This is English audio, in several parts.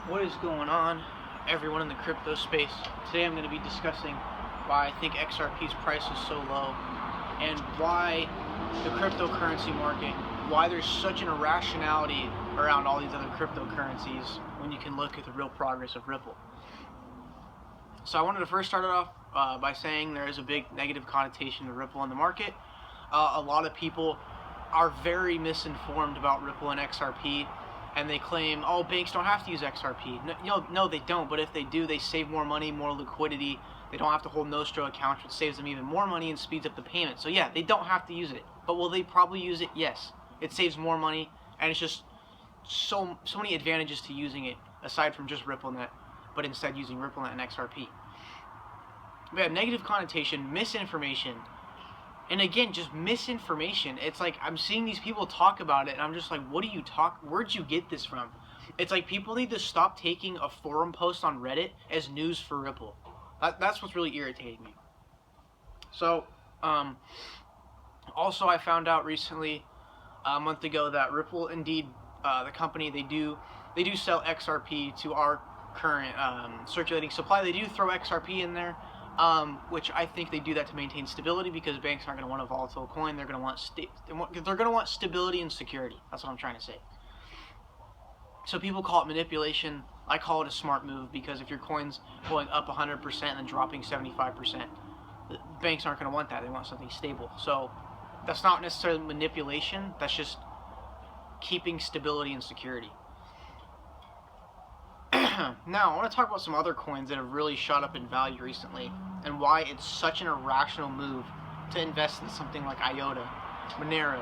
What is going on, everyone in the crypto space? Today I'm going to be discussing why I think XRP's price is so low and why the cryptocurrency market, why there's such an irrationality around all these other cryptocurrencies when you can look at the real progress of Ripple. So I wanted to first start it off by saying there is a big negative connotation to Ripple in the market. A lot of people are very misinformed about Ripple and XRP, and they claim, oh, banks don't have to use XRP. No, they don't, but if they do, they save more money, more liquidity. They don't have to hold Nostro accounts, which saves them even more money and speeds up the payment. So yeah, they don't have to use it. But will they probably use it? Yes. It saves more money, and it's just so many advantages to using it, aside from just RippleNet, but instead using RippleNet and XRP. We have negative connotation, misinformation, and again, just misinformation. It's like I'm seeing these people talk about it, and I'm just like, where'd you get this from? It's like people need to stop taking a forum post on Reddit as news for Ripple. That's what's really irritating me. So, also I found out recently, a month ago, that Ripple, indeed, the company, they do sell XRP to our current circulating supply. They do throw XRP in there. Which I think they do that to maintain stability, because banks aren't going to want a volatile coin. They're going to want stability and security. That's what I'm trying to say. So people call it manipulation. I call it a smart move, because if your coin's going up 100% and then dropping 75%, the banks aren't going to want that. They want something stable. So that's not necessarily manipulation. That's just keeping stability and security. Now, I want to talk about some other coins that have really shot up in value recently, and why it's such an irrational move to invest in something like IOTA, Monero,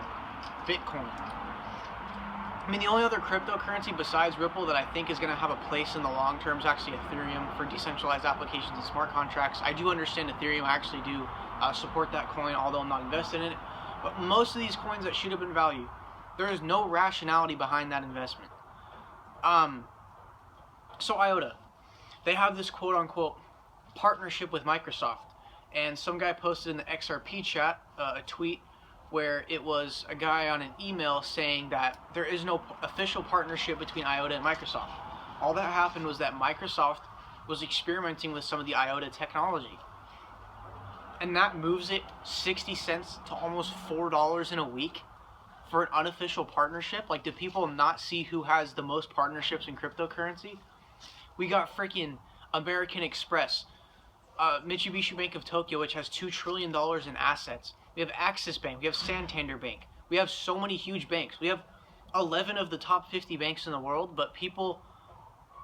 Bitcoin. I mean, the only other cryptocurrency besides Ripple that I think is going to have a place in the long term is actually Ethereum for decentralized applications and smart contracts. I do understand Ethereum. I actually do support that coin, although I'm not invested in it. But most of these coins that shoot up in value, there is no rationality behind that investment. So IOTA, they have this quote-unquote partnership with Microsoft, and some guy posted in the XRP chat a tweet where it was a guy on an email saying that there is no official partnership between IOTA and Microsoft. All that happened was that Microsoft was experimenting with some of the IOTA technology, and that moves it 60 cents to almost $4 in a week for an unofficial partnership. Like, do people not see who has the most partnerships in cryptocurrency? We got freaking American Express, Mitsubishi Bank of Tokyo, which has $2 trillion in assets. We have Axis Bank. We have Santander Bank. We have so many huge banks. We have 11 of the top 50 banks in the world, but people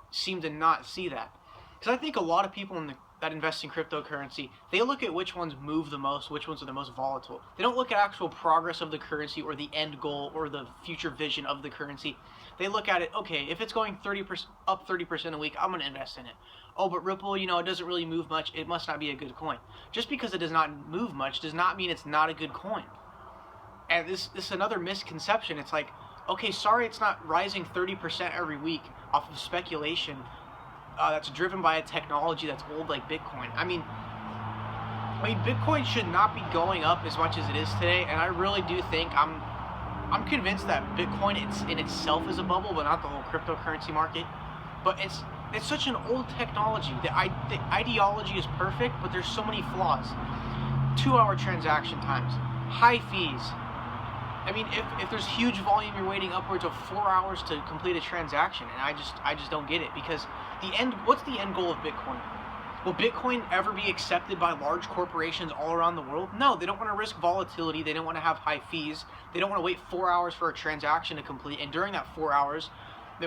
seem to not see that. Because I think a lot of people that invest in cryptocurrency, they look at which ones move the most, which ones are the most volatile. They don't look at actual progress of the currency or the end goal or the future vision of the currency. They look at it, okay, if it's going 30% a week, I'm going to invest in it. Oh, but Ripple, it doesn't really move much. It must not be a good coin. Just because it does not move much does not mean it's not a good coin. And this is another misconception. It's like, okay, sorry it's not rising 30% every week off of speculation that's driven by a technology that's old like Bitcoin. I mean, Bitcoin should not be going up as much as it is today, and I really do think I'm convinced that Bitcoin in itself is a bubble, but not the whole cryptocurrency market. But it's such an old technology. The ideology is perfect, but there's so many flaws. 2-hour transaction times, high fees. I mean, if there's huge volume, you're waiting upwards of 4 hours to complete a transaction, and I just don't get it, because what's the end goal of Bitcoin? Will Bitcoin ever be accepted by large corporations all around the world? No, they don't want to risk volatility. They don't want to have high fees. They don't want to wait 4 hours for a transaction to complete, and during that 4 hours,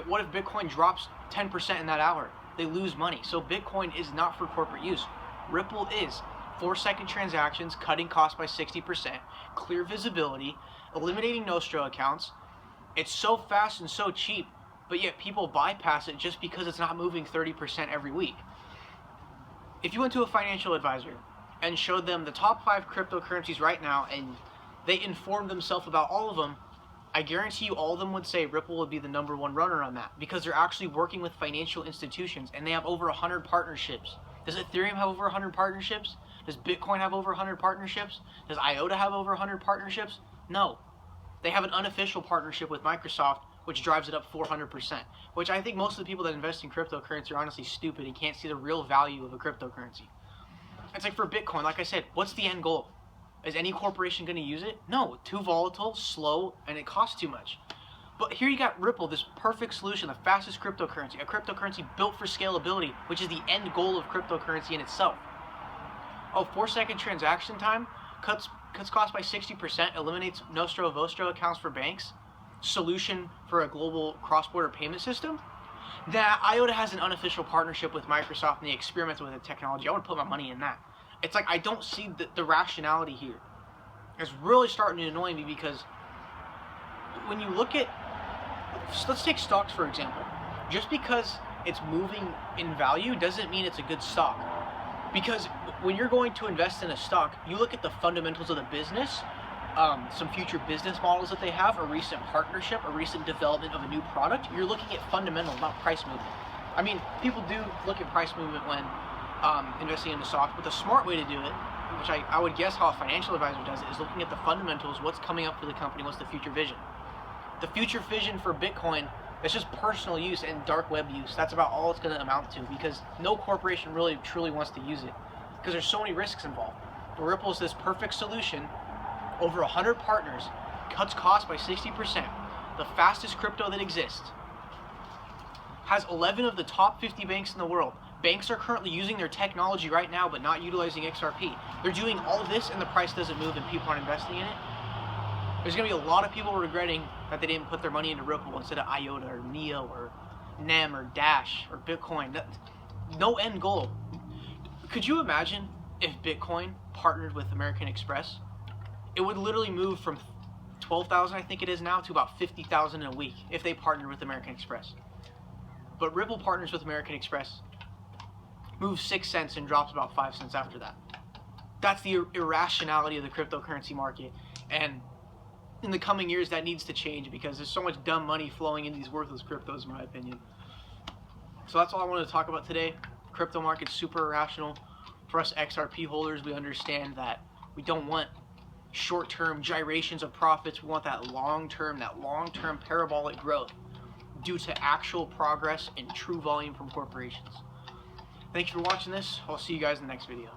what if Bitcoin drops 10% in that hour? They lose money. So Bitcoin is not for corporate use. Ripple is. 4-second transactions, cutting costs by 60%, clear visibility, eliminating Nostro accounts. It's so fast and so cheap, but yet people bypass it just because it's not moving 30% every week. If you went to a financial advisor and showed them the top 5 cryptocurrencies right now, and they informed themselves about all of them, I guarantee you all of them would say Ripple would be the #1 runner on that, because they're actually working with financial institutions, and they have over 100 partnerships. Does Ethereum have over 100 partnerships? Does Bitcoin have over 100 partnerships? Does IOTA have over 100 partnerships? No. They have an unofficial partnership with Microsoft which drives it up 400%, which I think most of the people that invest in cryptocurrency are honestly stupid and can't see the real value of a cryptocurrency. It's like for Bitcoin, like I said, what's the end goal? Is any corporation going to use it? No, too volatile, slow, and it costs too much. But here you got Ripple, this perfect solution, the fastest cryptocurrency, a cryptocurrency built for scalability, which is the end goal of cryptocurrency in itself. Oh, 4-second transaction time, cuts costs by 60%, eliminates Nostro Vostro accounts for banks, solution for a global cross-border payment system. That IOTA has an unofficial partnership with Microsoft and they experimented with the technology. I would put my money in that. It's like I don't see the rationality here. It's really starting to annoy me because when you look at, let's take stocks for example. Just because it's moving in value doesn't mean it's a good stock. Because when you're going to invest in a stock, you look at the fundamentals of the business, some future business models that they have, a recent partnership, a recent development of a new product. You're looking at fundamentals, not price movement. I mean, people do look at price movement when investing in the stock, but the smart way to do it, which I would guess how a financial advisor does it, is looking at the fundamentals, what's coming up for the company, what's the future vision. The future vision for Bitcoin is just personal use and dark web use. That's about all it's going to amount to because no corporation really truly wants to use it because there's so many risks involved. But Ripple is this perfect solution. Over 100 partners, cuts costs by 60%, the fastest crypto that exists, has 11 of the top 50 banks in the world. Banks are currently using their technology right now but not utilizing XRP. They're doing all of this and the price doesn't move and people aren't investing in it. There's going to be a lot of people regretting that they didn't put their money into Ripple instead of IOTA or NEO or NEM or Dash or Bitcoin. No end goal. Could you imagine if Bitcoin partnered with American Express? It would literally move from 12,000, I think it is now, to about 50,000 in a week if they partnered with American Express. But Ripple partners with American Express, moves 6 cents and drops about 5 cents after that. That's the irrationality of the cryptocurrency market. And in the coming years, that needs to change because there's so much dumb money flowing in these worthless cryptos, in my opinion. So that's all I wanted to talk about today. Crypto market's super irrational. For us XRP holders, we understand that we don't want short-term gyrations of profits. We want that long-term parabolic growth due to actual progress and true volume from corporations. Thank you for watching this. I'll see you guys in the next video.